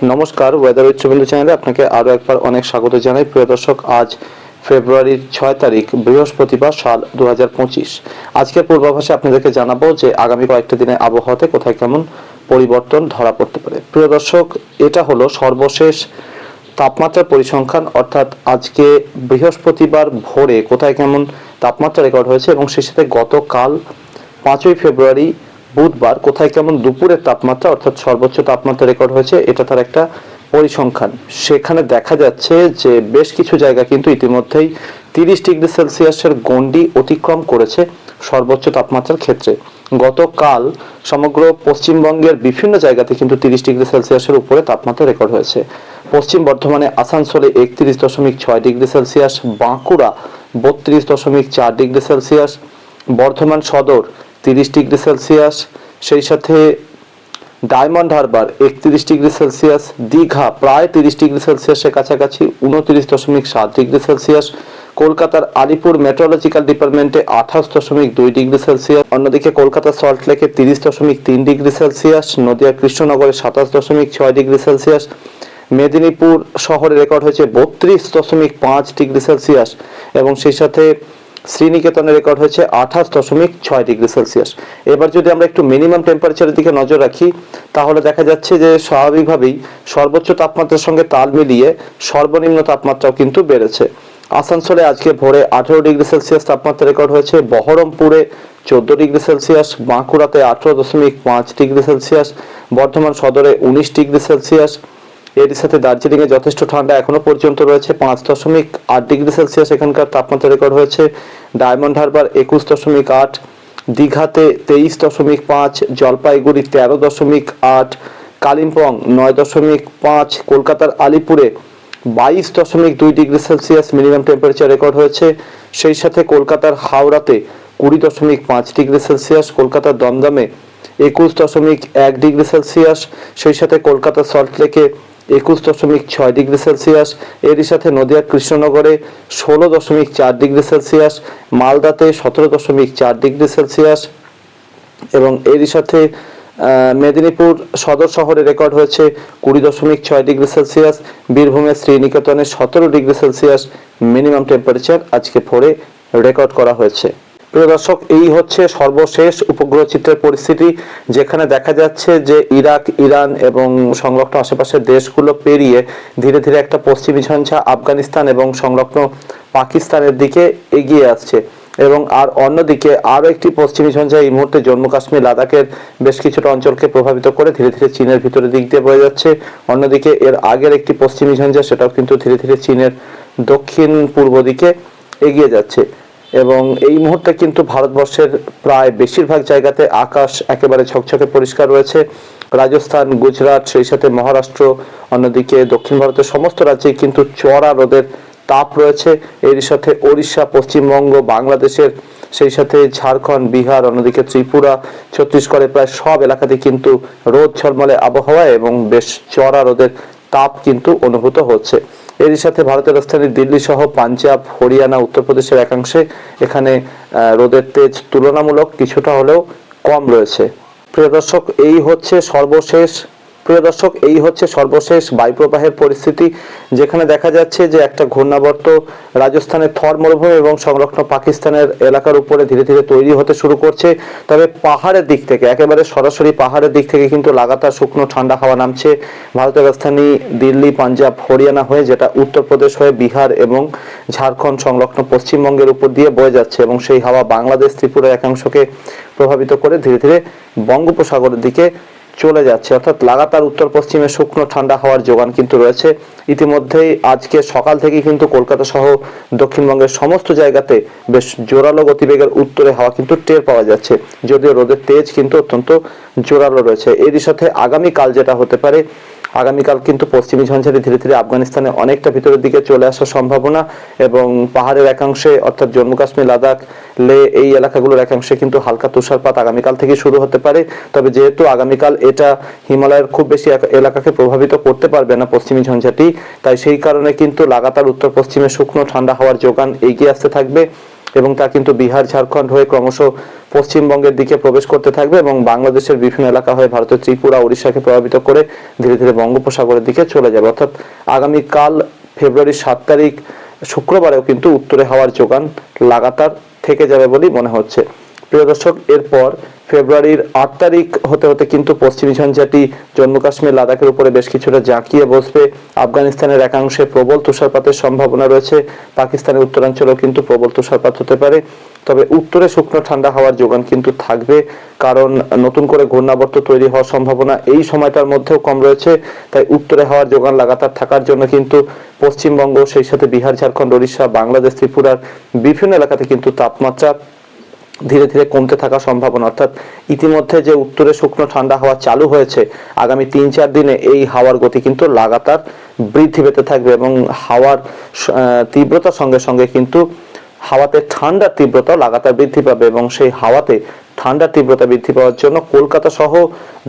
নমস্কার, weather with Suvendu চ্যানেলে আপনাকে আরও একবার অনেক স্বাগত জানাই। প্রিয় দর্শক, আজ ফেব্রুয়ারির 6 তারিখ বৃহস্পতিবার, সাল 2025। আজকের পূর্বাভাসে আপনাদেরকে জানাবো যে আগামী কয়েকটা দিনে আবহাওয়াতে কোথায় কেমন পরিবর্তন ধরা পড়তে পারে। প্রিয় দর্শক, এটা হলো সর্বশেষ তাপমাত্রার পরিসংখ্যান, অর্থাৎ আজকে বৃহস্পতিবার ভোরে কোথায় কেমন তাপমাত্রা রেকর্ড হয়েছে এবং সেই সাথে গতকাল 5ই ফেব্রুয়ারি বুধবার কোথায় কেমন দুপুরের তাপমাত্রা অর্থাৎ সর্বোচ্চ তাপমাত্রা রেকর্ড হয়েছে, এটা তার একটা পরিসংখ্যান। সেখানে দেখা যাচ্ছে যে বেশ কিছু জায়গা কিন্তু ইতিমধ্যেই 30 ডিগ্রি সেলসিয়াসের গণ্ডি অতিক্রম করেছে সর্বোচ্চ তাপমাত্রার ক্ষেত্রে। গতকাল সমগ্র পশ্চিমবঙ্গের বিভিন্ন জায়গাতে কিন্তু 30 ডিগ্রি সেলসিয়াসের উপরে তাপমাত্রা রেকর্ড হয়েছে। পশ্চিম বর্ধমানে আসানসোলে 31.6 degree Celsius, Bankura 32.4 degree Celsius, Bardhaman সদর 30 ডিগ্রি সেলসিয়াস, সেই সাথে diamond Harbour 31 degree Celsius, Digha প্রায় 30 ডিগ্রি সেলসিয়াসের কাছাকাছি 29.7 ডিগ্রি সেলসিয়াস, কলকাতার আলিপুর মেট্রোলজিক্যাল ডিপার্টমেন্টে 28.2 ডিগ্রি সেলসিয়াস, অন্যদিকে কলকাতার সল্টলেকে 30.3 ডিগ্রি সেলসিয়াস, নদিয়া কৃষ্ণনগরে 27.6 ডিগ্রি সেলসিয়াস, মেদিনীপুর শহরে রেকর্ড হয়েছে 32.5 ডিগ্রি সেলসিয়াস এবং সেই সাথে শ্রীনিকেতনে রেকর্ড হয়েছে 28.6 ডিগ্রি সেলসিয়াস। এবার যদি আমরা একটু মিনিমাম টেম্পারেচারের দিকে নজর রাখি, তাহলে দেখা যাচ্ছে যে স্বাভাবিকভাবেই সর্বোচ্চ তাপমাত্রার সঙ্গে তাল মিলিয়ে সর্বনিম্ন তাপমাত্রাও কিন্তু বেড়েছে। আসানসোলে আজকে ভোরে 18 ডিগ্রি সেলসিয়াস তাপমাত্রা রেকর্ড হয়েছে, বহরমপুরে 14 ডিগ্রি সেলসিয়াস, বাঁকুড়াতে 18.5 ডিগ্রি সেলসিয়াস, বর্ধমান সদরে 19 ডিগ্রি সেলসিয়াস। এর সাথে দার্জিলিংয়ে যথেষ্ট ঠান্ডা এখনো পর্যন্ত রয়েছে, 5.8 ডিগ্রি সেলসিয়াস এখানকার তাপমাত্রা রেকর্ড হয়েছে। ডায়মন্ড হারবার 21.8, দীঘাতে 23.5, জলপাইগুড়ি 13.8, কালিম্পং 9.5, কলকাতার আলিপুরে 22.2 degree Celsius minimum temperature record হয়েছে। সেই সাথে কলকাতার হাওড়াতে 20.5 ডিগ্রি সেলসিয়াস, কলকাতার দমদমে 21.1 ডিগ্রি সেলসিয়াস, সেই সাথে কলকাতার সল্টলেকে 21.6 ডিগ্রি সেলসিয়াস, এরই সাথে নদিয়া কৃষ্ণনগরে 16.4 ডিগ্রি সেলসিয়াস, মালদাতে 17.4 ডিগ্রি সেলসিয়াস এবং এরই সাথে মেদিনীপুর সদর শহরে রেকর্ড হয়েছে 20.6 ডিগ্রি সেলসিয়াস, বীরভূমের শ্রীনিকেতনে 17 ডিগ্রি সেলসিয়াস মিনিমাম টেম্পারেচার আজকে ভোরে রেকর্ড করা হয়েছে। প্রিয় দর্শক, এই হচ্ছে সর্বশেষ উপগ্রহ চিত্রের পরিস্থিতি, যেখানে দেখা যাচ্ছে যে ইরাক, ইরান এবং সংলগ্ন আশেপাশের দেশগুলো পেরিয়ে ধীরে ধীরে একটা পশ্চিমী ঝঞ্ঝা আফগানিস্তান এবং সংলগ্ন পাকিস্তানের দিকে এগিয়ে আসছে এবং আর অন্যদিকে আরও একটি পশ্চিমী ঝঞ্ঝা এই মুহূর্তে জম্মু কাশ্মীর, লাদাখের বেশ কিছুটা অঞ্চলকে প্রভাবিত করে ধীরে ধীরে চীনের ভিতরের দিক দিয়ে বয়ে যাচ্ছে। অন্যদিকে এর আগের একটি পশ্চিমী ঝঞ্ঝা, সেটাও কিন্তু ধীরে ধীরে চীনের দক্ষিণ পূর্ব দিকে এগিয়ে যাচ্ছে এবং এই মুহূর্তে কিন্তু ভারতবর্ষের প্রায় বেশিরভাগ জায়গাতে আকাশ একেবারে ঝকঝকে পরিষ্কার রয়েছে। রাজস্থান, গুজরাট, সেই সাথে মহারাষ্ট্র, অন্যদিকে দক্ষিণ ভারতের সমস্ত রাজ্যেই কিন্তু চড়া রোদের তাপ রয়েছে। এর সাথে ওড়িশা, পশ্চিমবঙ্গ, বাংলাদেশের, সেই সাথে ঝাড়খণ্ড, বিহার, অন্যদিকে ত্রিপুরা, ছত্তিশগড়ের প্রায় সব এলাকাতে কিন্তু রোদ ঝলমলে আবহাওয়া এবং বেশ চড়া রোদের তাপ কিন্তু অনুভূত হচ্ছে। এরই সাথে ভারতের রাজধানী দিল্লি সহ পাঞ্জাব, হরিয়ানা, উত্তরপ্রদেশের একাংশে এখানে রোদের তেজ তুলনামূলক কিছুটা হলেও কম রয়েছে। প্রিয় দর্শক, এই হচ্ছে সর্বশেষ বায়ুপ্রবাহের পরিস্থিতি, যেখানে দেখা যাচ্ছে যে একটা ঘূর্ণাবর্ত রাজস্থানের থর মরুভূমি এবং সংলগ্ন পাকিস্তানের এলাকার উপরে ধীরে ধীরে তৈরি হতে শুরু করছে। তবে পাহাড়ের দিক থেকে, একেবারে সরাসরি পাহাড়ের দিক থেকে কিন্তু লাগাতার শুকনো ঠান্ডা হাওয়া নামছে ভারতের রাজধানী দিল্লি, পাঞ্জাব, হরিয়ানা হয়ে, যেটা উত্তরপ্রদেশ হয়ে বিহার এবং ঝাড়খণ্ড সংলগ্ন পশ্চিমবঙ্গের উপর দিয়ে বয়ে যাচ্ছে এবং সেই হাওয়া বাংলাদেশ, ত্রিপুরার একাংশকে প্রভাবিত করে ধীরে ধীরে বঙ্গোপসাগরের দিকে চলে যাচ্ছে। অর্থাৎ লাগাতার উত্তর পশ্চিমে শুকনো ঠান্ডা হাওয়ার যোগান কিন্তু রয়েছে। ইতিমধ্যেই আজকে সকাল থেকেই কিন্তু কলকাতা সহ দক্ষিণবঙ্গের সমস্ত জায়গাতে বেশ জোরালো গতিবেগের উত্তরে হাওয়া কিন্তু টের পাওয়া যাচ্ছে, যদিও রোদের তেজ কিন্তু অত্যন্ত জোরালো রয়েছে। এরই সাথে আগামীকাল যেটা হতে পারে, আগামীকাল কিন্তু পশ্চিমী ঝঞ্ঝাটি ধীরে ধীরে আফগানিস্তানে অনেকটা ভিতরের দিকে চলে আসার সম্ভাবনা এবং পাহাড়ের একাংশে অর্থাৎ জম্মু কাশ্মীর, লাদাখ, লে এই এলাকাগুলোর একাংশে কিন্তু হালকা তুষারপাত আগামীকাল থেকে শুরু হতে পারে। তবে যেহেতু আগামীকাল এটা হিমালয়ের খুব বেশি এলাকাকে প্রভাবিত করতে পারবে না পশ্চিমী ঝঞ্ঝাটি, তাই সেই কারণে কিন্তু লাগাতার উত্তর পশ্চিমে শুকনো ঠান্ডা হাওয়ার যোগান এগিয়ে আসতে থাকবে এবং তা কিন্তু বিহার ঝাড়খণ্ড হয়ে ক্রমশ পশ্চিমবঙ্গের দিকে প্রবেশ করতে থাকবে এবং বাংলাদেশের বিভিন্ন এলাকা হয়ে ভারতের ত্রিপুরা উড়িষ্যাকে প্রভাবিত করে ধীরে ধীরে বঙ্গোপসাগরের দিকে চলে যাবে। অর্থাৎ আগামীকাল ফেব্রুয়ারির 7 তারিখ শুক্রবারেও কিন্তু উত্তরে হাওয়ার যোগান লাগাতার থেকে যাবে বলেই মনে হচ্ছে। প্রিয় দর্শক, এরপর ফেব্রুয়ারির 8 তারিখ হতে হতে কিন্তু পশ্চিমী ঝঞ্ঝাটি জম্মু কাশ্মীর লাদাখের উপরে বেশ কিছুটা জাঁকিয়ে বসবে। আফগানিস্তানের একাংশে প্রবল তুষারপাতের সম্ভাবনা রয়েছে। পাকিস্তানের উত্তরাঞ্চলেও কিন্তু প্রবল তুষারপাত হতে পারে। তবে উত্তরে শুকনো ঠান্ডা হাওয়ার যোগান কিন্তু থাকবে, কারণ নতুন করে ঘূর্ণাবর্ত তৈরি হওয়ার সম্ভাবনা এই সময়টার মধ্যেও কম রয়েছে। তাই উত্তরে হাওয়ার যোগান লাগাতার থাকার জন্য কিন্তু পশ্চিমবঙ্গ, সেই সাথে বিহার ঝাড়খণ্ড উড়িষ্যা বাংলাদেশ ত্রিপুরার বিভিন্ন এলাকাতে কিন্তু তাপমাত্রা ধীরে ধীরে কমতে থাকার সম্ভাবনা। অর্থাৎ ইতিমধ্যে যে উত্তরে শুকনো ঠান্ডা হাওয়া চালু হয়েছে, আগামী 3-4 দিনে এই হাওয়ার গতি কিন্তু লাগাতার বৃদ্ধি পেতে থাকবে এবং হাওয়ার তীব্রতার সঙ্গে সঙ্গে কিন্তু হাওয়াতে ঠান্ডার তীব্রতা লাগাতার বৃদ্ধি পাবে এবং সেই হাওয়াতে ঠান্ডার তীব্রতা বৃদ্ধি পাওয়ার জন্য কলকাতা সহ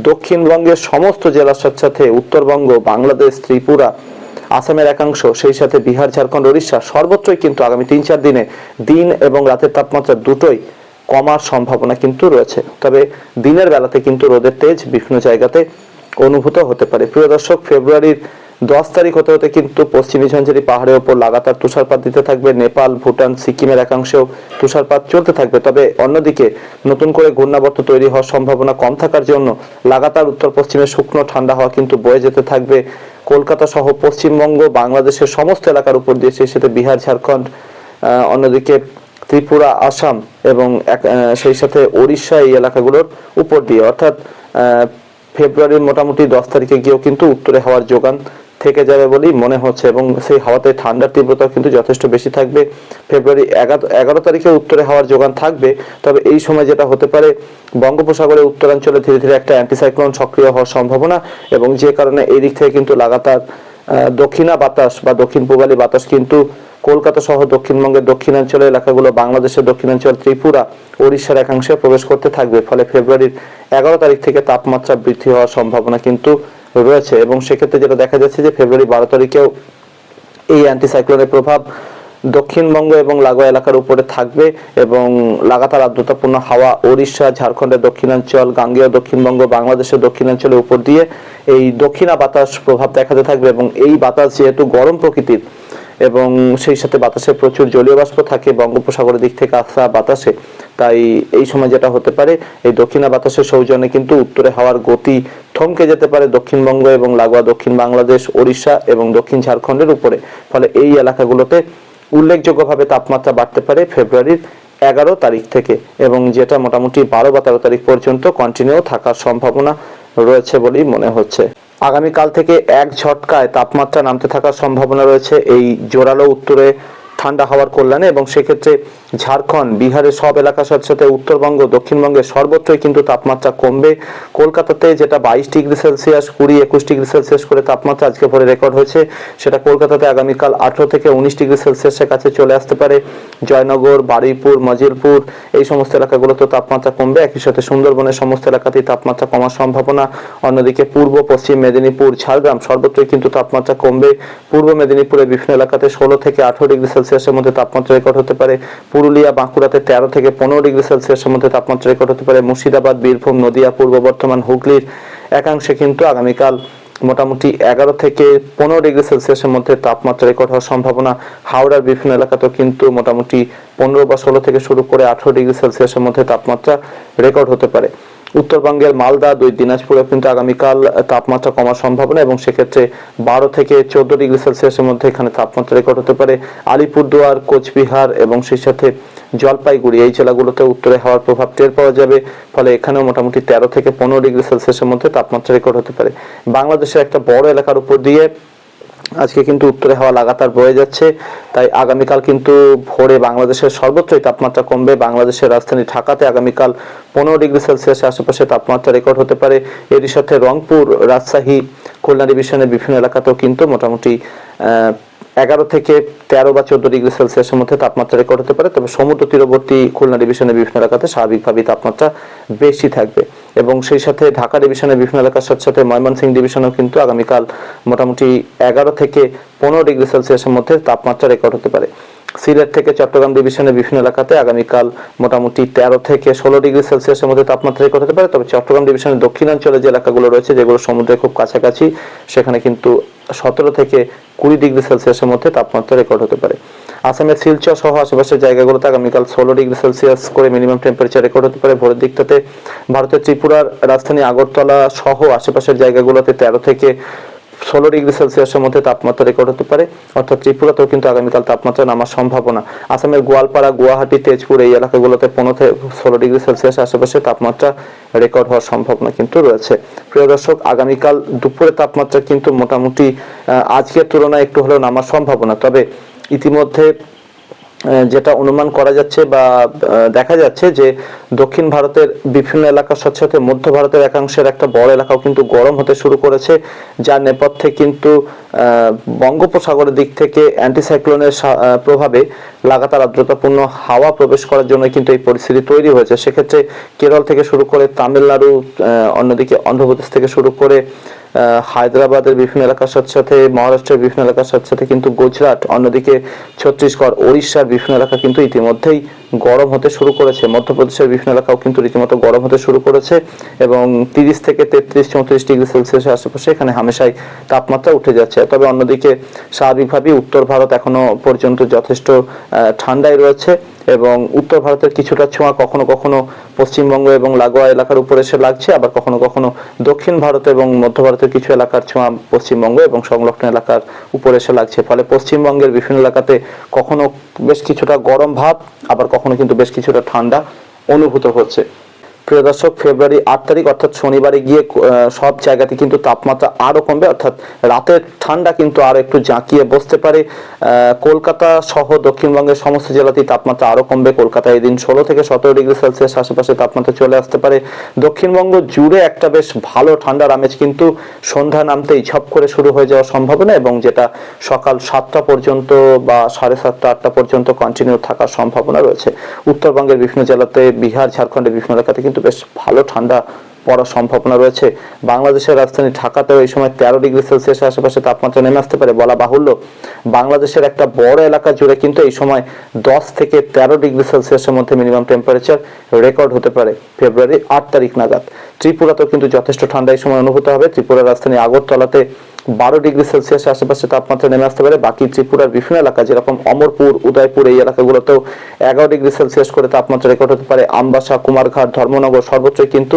দক্ষিণবঙ্গের সমস্ত জেলার সাথে সাথে উত্তরবঙ্গ, বাংলাদেশ, ত্রিপুরা, আসামের একাংশ, সেই সাথে বিহার ঝাড়খণ্ড উড়িষ্যা সর্বত্রই কিন্তু আগামী 3-4 দিনে দিন এবং রাতের তাপমাত্রা দুটোই কমার সম্ভাবনা কিন্তু রয়েছে। তবে দিনের বেলাতে কিন্তু রোদের তেজ বিভিন্ন জায়গাতে অনুভূত হতে পারে। প্রিয় দর্শক, ফেব্রুয়ারির 10 তারিখ হতে হতে কিন্তু পশ্চিমী ঝঞ্ঝারি পাহাড়ের ওপর লাগাতার তুষারপাত দিতে থাকবে। নেপাল, ভুটান, সিকিমের একাংশেও তুষারপাত চলতে থাকবে। তবে অন্যদিকে নতুন করে ঘূর্ণাবর্ত তৈরি হওয়ার সম্ভাবনা কম থাকার জন্য লাগাতার উত্তর পশ্চিমে শুকনো ঠান্ডা হাওয়া কিন্তু বয়ে যেতে থাকবে কলকাতা সহ পশ্চিমবঙ্গ, বাংলাদেশের সমস্ত এলাকার উপর দিয়ে, সেই সাথে বিহার ঝাড়খণ্ড, অন্যদিকে ত্রিপুরা, আসাম এবং সেই সাথে ওড়িশা, এই এলাকাগুলোর উপর দিয়ে। অর্থাৎ ফেব্রুয়ারির মোটামুটি 10 তারিখে গিয়েও কিন্তু উত্তরে হাওয়ার যোগান থেকে যাবে বলেই মনে হচ্ছে এবং সেই হাওয়াতে ঠান্ডার তীব্রতা কিন্তু যথেষ্ট বেশি থাকবে। ফেব্রুয়ারি 11 তারিখে উত্তরে হাওয়ার যোগান থাকবে। তবে এই সময় যেটা হতে পারে, বঙ্গোপসাগরের উত্তরাঞ্চলে ধীরে ধীরে একটা অ্যান্টিসাইক্লোন সক্রিয় হওয়ার সম্ভাবনা এবং যে কারণে এই দিক থেকে কিন্তু লাগাতার দক্ষিণা বাতাস বা দক্ষিণ পূবালী বাতাস কিন্তু কলকাতা সহ দক্ষিণবঙ্গের দক্ষিণাঞ্চলের এলাকাগুলো, বাংলাদেশের দক্ষিণাঞ্চল, ত্রিপুরা, উড়িষ্যার একাংশে প্রবেশ করতে থাকবে। ফলে ফেব্রুয়ারির 11 তারিখ থেকে তাপমাত্রা বৃদ্ধি হওয়ার সম্ভাবনা কিন্তু রয়েছে এবং সেক্ষেত্রে যেটা দেখা যাচ্ছে যে ফেব্রুয়ারি 12 তারিখেও এই অ্যান্টিসাইক্লোনের প্রভাব দক্ষিণবঙ্গ এবং লাগোয়া এলাকার উপরে থাকবে এবং লাগাতার আর্দ্রতাপূর্ণ হাওয়া ওড়িশা, ঝাড়খণ্ডের দক্ষিণাঞ্চল, গাঙ্গেয় দক্ষিণবঙ্গ, বাংলাদেশের দক্ষিণাঞ্চলের উপর দিয়ে এই দক্ষিণা বাতাস প্রভাব দেখাতে থাকবে এবং এই বাতাস যেহেতু গরম প্রকৃতির এবং সেই সাথে বাতাসে প্রচুর জলীয় বাষ্প থাকে বঙ্গোপসাগরের দিক থেকে আসা বাতাসে, তাই এই সময় যেটা হতে পারে, এই দক্ষিণা বাতাসের সৌজন্যে কিন্তু উত্তরে হাওয়ার গতি থমকে যেতে পারে দক্ষিণবঙ্গ এবং লাগোয়া দক্ষিণ বাংলাদেশ, ওড়িশা এবং দক্ষিণ ঝাড়খণ্ডের উপরে। ফলে এই এলাকাগুলোতে উল্লেখযোগ্যভাবে তাপমাত্রা বাড়তে পারে ফেব্রুয়ারির 11 তারিখ থেকে এবং যেটা মোটামুটি 12 বা 13 তারিখ পর্যন্ত কন্টিনিউ থাকার সম্ভাবনা রয়েছে বলেই মনে হচ্ছে। আগামীকাল থেকে এক ঝটকায় তাপমাত্রা নামতে থাকার সম্ভাবনা রয়েছে এই জোরালো উত্তরে ঠান্ডা হাওয়ার কল্যাণে এবং সেক্ষেত্রে ঝাড়খণ্ড, বিহারের সব এলাকার সাথে সাথে উত্তরবঙ্গ, দক্ষিণবঙ্গের সর্বত্রই কিন্তু তাপমাত্রা কমবে। কলকাতাতে যেটা 22 ডিগ্রি সেলসিয়াস, 20-21 ডিগ্রি সেলসিয়াস করে তাপমাত্রা আজকে ভোরে রেকর্ড হয়েছে, সেটা কলকাতাতে আগামীকাল 18 থেকে 19 ডিগ্রি সেলসিয়াসের কাছে চলে আসতে পারে। জয়নগর, বারুইপুর, মজিলপুর, এই সমস্ত এলাকাগুলোতে তাপমাত্রা কমবে। একই সাথে সুন্দরবনের সমস্ত এলাকাতেই তাপমাত্রা কমার সম্ভাবনা। অন্যদিকে পূর্ব, পশ্চিম মেদিনীপুর, ঝাড়গ্রাম সর্বত্রই কিন্তু তাপমাত্রা কমবে। পূর্ব মেদিনীপুরের বিভিন্ন এলাকাতে 16 থেকে 18 ডিগ্রি সেলসিয়াসের মধ্যে তাপমাত্রা রেকর্ড হতে পারে। পুরুলিয়া, বাঁকুড়াতে 13 থেকে 15 ডিগ্রি সেলসিয়াসের মধ্যে তাপমাত্রা রেকর্ড হতে পারে। মুর্শিদাবাদ, বীরভূম, নদিয়া, পূর্ব বর্ধমান, হুগলির একাংশে কিন্তু আগামীকাল মোটামুটি 11 থেকে 15 ডিগ্রি সেলসিয়াসের মধ্যে তাপমাত্রা রেকর্ড হওয়ার সম্ভাবনা। হাওড়ার বিভিন্ন এলাকাতেও কিন্তু মোটামুটি 15 বা 16 থেকে শুরু করে 18 ডিগ্রি সেলসিয়াসের মধ্যে তাপমাত্রা রেকর্ড হতে পারে। উত্তরবঙ্গের মালদা, দিনাজপুরে কিন্তু আগামীকাল তাপমাত্রা কমার সম্ভাবনা এবং সেক্ষেত্রে 12 থেকে 14 ডিগ্রি সেলসিয়াসের মধ্যে এখানে তাপমাত্রা রেকর্ড হতে পারে। আলিপুরদুয়ার, কোচবিহার এবং সেই সাথে জলপাইগুড়ি, এই জেলাগুলোতে উত্তরে হাওয়ার প্রভাব টের পাওয়া যাবে। ফলে এখানেও মোটামুটি 13 থেকে 15 ডিগ্রি সেলসিয়াসের মধ্যে তাপমাত্রা রেকর্ড হতে পারে। বাংলাদেশের একটা বড় এলাকার উপর দিয়ে আজকে কিন্তু উত্তরে হাওয়া লাগাতার বয়ে যাচ্ছে, তাই আগামীকাল কিন্তু ভোরে বাংলাদেশের সর্বত্রই তাপমাত্রা কমবে। বাংলাদেশের রাজধানী ঢাকাতে আগামীকাল 15 ডিগ্রি সেলসিয়াসের আশেপাশে তাপমাত্রা রেকর্ড হতে পারে। এরই সাথে রংপুর, রাজশাহী, খুলনা ডিভিশনের বিভিন্ন এলাকাতেও কিন্তু মোটামুটি 11 থেকে 13 বা 14 ডিগ্রি সেলসিয়াসের মধ্যে তাপমাত্রা রেকর্ড হতে পারে। তবে সমুদ্র তীরবর্তী খুলনা ডিভিশনের বিভিন্ন এলাকাতে স্বাভাবিকভাবেই তাপমাত্রা বেশি থাকবে। এবং সেই সাথে ঢাকা ডিভিশনের বিভিন্ন এলাকার সাথে সাথে ময়মনসিংহ ডিভিশনেও কিন্তু আগামীকাল মোটামুটি 11 থেকে 15 ডিগ্রি সেলসিয়াসের মধ্যে তাপমাত্রা রেকর্ড হতে পারে। সিলেট থেকে চট্টগ্রাম ডিভিশনের বিভিন্ন এলাকাতে আগামীকাল মোটামুটি 13 থেকে 16 ডিগ্রি সেলসিয়াসের মধ্যে তাপমাত্রা রেকর্ড হতে পারে। তবে চট্টগ্রাম ডিভিশনের দক্ষিণাঞ্চলে যে এলাকাগুলো রয়েছে, যেগুলো সমুদ্রের খুব কাছাকাছি, সেখানে কিন্তু 17 থেকে 20 ডিগ্রি সেলসিয়াসের মধ্যে তাপমাত্রা রেকর্ড হতে পারে। আসামের শিলচর সহ আশেপাশের জায়গাগুলোতে আগামীকাল 16 ডিগ্রি সেলসিয়াস করে মিনিমাম টেম্পারেচার রেকর্ড হতে পারে। ভোরের দিকটাতে ভারতের ত্রিপুরার রাজধানী আগরতলা সহ আশেপাশের জায়গাগুলোতে 13 থেকে 16 ডিগ্রি সেলসিয়াসের মধ্যে তাপমাত্রা রেকর্ড হতে পারে। অর্থাৎ ত্রিপুরাতেও কিন্তু আগামীকাল তাপমাত্রা নামার সম্ভাবনা। আসামের গোয়ালপাড়া, গুয়াহাটি, তেজপুর এই এলাকাগুলোতে 15 থেকে 16 ডিগ্রি সেলসিয়াস আশেপাশে তাপমাত্রা রেকর্ড হওয়ার সম্ভাবনা কিন্তু রয়েছে। প্রিয় দর্শক, আগামীকাল দুপুরে তাপমাত্রা কিন্তু মোটামুটি আজকের তুলনায় একটু হলেও নামার সম্ভাবনা। তবে ইতিমধ্যে যেটা অনুমান করা যাচ্ছে বা দেখা যাচ্ছে যে দক্ষিণ ভারতের বিভিন্ন এলাকার সাথে সাথে মধ্য ভারতের একাংশের একটা বড় এলাকাও কিন্তু গরম হতে শুরু করেছে, যার নেপথ্যে কিন্তু বঙ্গোপসাগরের দিক থেকে অ্যান্টিসাইক্লোনের প্রভাবে লাগাতার আর্দ্রতাপূর্ণ হাওয়া প্রবেশ করার জন্য কিন্তু এই পরিস্থিতি তৈরি হয়েছে। সেক্ষেত্রে কেরল থেকে শুরু করে তামিলনাড়ু, অন্যদিকে অন্ধ্রপ্রদেশ থেকে শুরু করে হায়দ্রাবাদের বিভিন্ন এলাকার সাথে সাথে মহারাষ্ট্রের বিভিন্ন এলাকার সাথে সাথে কিন্তু গুজরাট, অন্যদিকে ছত্তিশগড়, ওড়িশার বিভিন্ন এলাকা কিন্তু ইতিমধ্যেই গরম হতে শুরু করেছে। মধ্যপ্রদেশের বিভিন্ন এলাকাও কিন্তু রীতিমতো গরম হতে শুরু করেছে এবং 30 থেকে 33-34 ডিগ্রি সেলসিয়াসের আশেপাশে এখানে হামেশাই তাপমাত্রা উঠে যাচ্ছে। তবে অন্যদিকে স্বাভাবিকভাবেই উত্তর ভারত এখনো পর্যন্ত যথেষ্ট ঠান্ডায় রয়েছে এবং উত্তর ভারতের কিছুটা ছোঁয়া কখনো কখনো পশ্চিমবঙ্গ এবং লাগোয়া এলাকার উপর এসে লাগছে, আবার কখনো কখনো দক্ষিণ ভারত এবং মধ্য ভারতের কিছু এলাকার ছোঁয়া পশ্চিমবঙ্গ এবং সংলগ্ন এলাকার উপর এসে লাগছে। ফলে পশ্চিমবঙ্গের বিভিন্ন এলাকাতে কখনো বেশ কিছুটা গরম ভাব, আবার কখনো কিন্তু বেশ কিছুটা ঠান্ডা অনুভূত হচ্ছে। প্রিয় দর্শক, ফেব্রুয়ারি 8 তারিখ অর্থাৎ শনিবারে গিয়ে সব জায়গাতে কিন্তু তাপমাত্রা আরো কমবে, অর্থাৎ রাতের ঠান্ডা কিন্তু আরো একটু জাঁকিয়ে বসতে পারে। কলকাতা সহ দক্ষিণবঙ্গের সমস্ত জেলাতেই তাপমাত্রা আরো কমবে। কলকাতায় এদিন 16 থেকে 17 ডিগ্রি সেলসিয়াস আশেপাশে তাপমাত্রা চলে আসতে পারে। দক্ষিণবঙ্গ জুড়ে একটা বেশ ভালো ঠান্ডার আমেজ কিন্তু সন্ধ্যা নামতেই ঝপ করে শুরু হয়ে যাওয়ার সম্ভাবনা, এবং যেটা সকাল 7টা পর্যন্ত বা 7:30-8টা পর্যন্ত কন্টিনিউ থাকার সম্ভাবনা রয়েছে। উত্তরবঙ্গের বিভিন্ন জেলাতে, বিহার, ঝাড়খণ্ডের বিভিন্ন এলাকাতে কিন্তু বেশ ভালো ঠান্ডা পড়ার সম্ভাবনা রয়েছে। বাংলাদেশের রাজধানী ঢাকাতেও এই সময় 13 ডিগ্রি সেলসিয়াস আশেপাশে তাপমাত্রা নেমে আসতে পারে। বলা বাহুল্য, বাংলাদেশের একটা বড় এলাকা জুড়ে কিন্তু এই সময় 10 থেকে 13 ডিগ্রি সেলসিয়াসের মধ্যে মিনিমাম টেম্পারেচার রেকর্ড হতে পারে ফেব্রুয়ারি 8 তারিখ নাগাদ। ত্রিপুরাতেও কিন্তু যথেষ্ট ঠান্ডা এই সময় অনুভূত হবে। ত্রিপুরার রাজধানী আগরতলাতে 12 ডিগ্রি সেলসিয়াস আশেপাশে তাপমাত্রা নেমে আসতে পারে। বাকি ত্রিপুরার বিভিন্ন এলাকা যেরকম অমরপুর, উদয়পুর এই এলাকাগুলোতেও 11 ডিগ্রি সেলসিয়াস করে তাপমাত্রা রেকর্ড হতে পারে। আমবাসা, কুমারঘাট, ধর্মনগর সর্বোচ্চই কিন্তু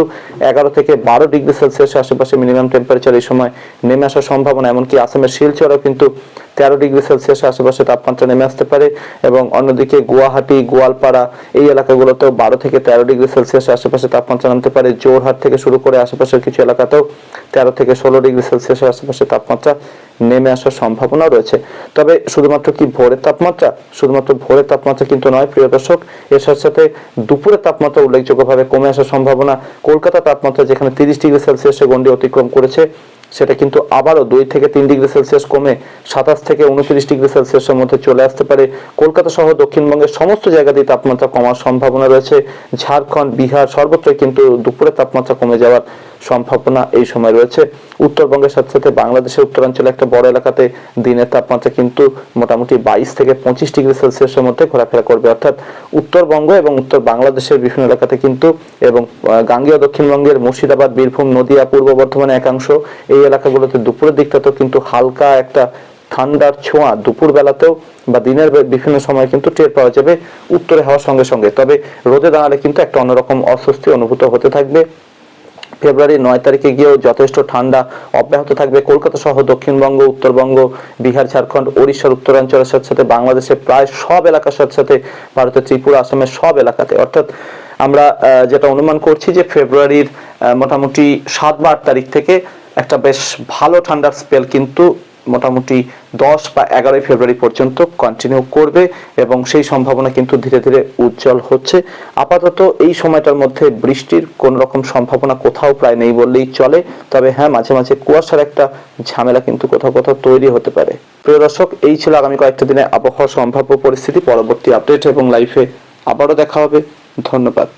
11 থেকে 12 ডিগ্রি সেলসিয়াস আশেপাশে মিনিমাম টেম্পারেচার এই সময় নেমে আসার সম্ভাবনা। এমনকি আসামের শিলচরেও কিন্তু 13 ডিগ্রি সেলসিয়াস আশেপাশে তাপমাত্রা নেমে আসতে পারে এবং অন্যদিকে গুয়াহাটি, গোয়ালপাড়া এই এলাকাগুলোতেও 12 থেকে 13 ডিগ্রি সেলসিয়াস আশেপাশে তাপমাত্রা নামতে পারে। জোরহাট থেকে শুরু করে আশেপাশের কিছু এলাকাতেও 13 থেকে 16 ডিগ্রি সেলসিয়াস আশেপাশে তাপমাত্রা নেমে আসার সম্ভাবনা রয়েছে। তবে শুধুমাত্র কি ভোরের তাপমাত্রা? শুধুমাত্র ভোরের তাপমাত্রা কিন্তু নয় প্রিয় দর্শক, এর সাথে সাথে দুপুরের তাপমাত্রা উল্লেখযোগ্যভাবে কমে আসার সম্ভাবনা। কলকাতা তাপমাত্রা যেখানে 30 ডিগ্রি সেলসিয়াসের গণ্ডি অতিক্রম করেছে, সেটা কিন্তু আবারও 2 থেকে 3 ডিগ্রি সেলসিয়াস কমে 27 থেকে 29 ডিগ্রি সেলসিয়াসের মধ্যে চলে আসতে পারে। কলকাতা সহ দক্ষিণবঙ্গের সমস্ত জায়গাতেই তাপমাত্রা কমার সম্ভাবনা রয়েছে। ঝাড়খণ্ড, বিহার সর্বত্রই কিন্তু দুপুরের তাপমাত্রা কমে যাওয়ার সম্ভাবনা এই সময় রয়েছে। উত্তরবঙ্গের সাথে সাথে বাংলাদেশের উত্তরাঞ্চলে একটা বড় এলাকাতে দিনের তাপমাত্রা কিন্তু মোটামুটি 22 থেকে 25 ডিগ্রি সেলসিয়াসের মধ্যে ঘোরাফেরা করবে। অর্থাৎ উত্তরবঙ্গ এবং উত্তর বাংলাদেশের বিভিন্ন এলাকাতে কিন্তু, এবং গাঙ্গেয় দক্ষিণবঙ্গের মুর্শিদাবাদ, বীরভূম, নদিয়া, পূর্ব বর্ধমানের একাংশ এই এলাকাগুলোতে দুপুরের দিকটাতেও কিন্তু হালকা একটা ঠান্ডার ছোঁয়া দুপুর বেলাতেও বা দিনের বিভিন্ন সময় কিন্তু টের পাওয়া যাবে উত্তরে হওয়ার সঙ্গে সঙ্গে। তবে রোদে দাঁড়ালে কিন্তু একটা অন্যরকম অস্বস্তি অনুভূত হতে থাকবে। ফেব্রুয়ারি 9 তারিখে গিয়েও যথেষ্ট ঠান্ডা অব্যাহত থাকবে কলকাতা সহ দক্ষিণবঙ্গ, উত্তরবঙ্গ, বিহার, ঝাড়খণ্ড, ওড়িশার উত্তরাঞ্চলের সাথে সাথে বাংলাদেশের প্রায় সব এলাকার সাথে সাথে ভারতের ত্রিপুরা, আসামের সব এলাকাতে। অর্থাৎ আমরা যেটা অনুমান করছি যে ফেব্রুয়ারির মোটামুটি 7 বা 8 তারিখ থেকে একটা বেশ ভালো ঠান্ডার স্পেল কিন্তু মোটামুটি 10 বা 11 ফেব্রুয়ারি পর্যন্ত কন্টিনিউ করবে এবং সেই সম্ভাবনা কিন্তু ধীরে ধীরে উজ্জ্বল হচ্ছে। আপাতত এই সময়টার মধ্যে বৃষ্টির কোন রকম সম্ভাবনা কোথাও প্রায় নেই বললেই চলে। তবে হ্যাঁ, মাঝে মাঝে কুয়াশার একটা ঝামেলা কিন্তু কোথাও কোথাও তৈরি হতে পারে। প্রিয় দর্শক, এই ছিল আগামী কয়েকটা দিনে আবহাওয়ার সম্ভাব্য পরিস্থিতি। পরবর্তী আপডেট এবং লাইভে আবারও দেখা হবে। ধন্যবাদ।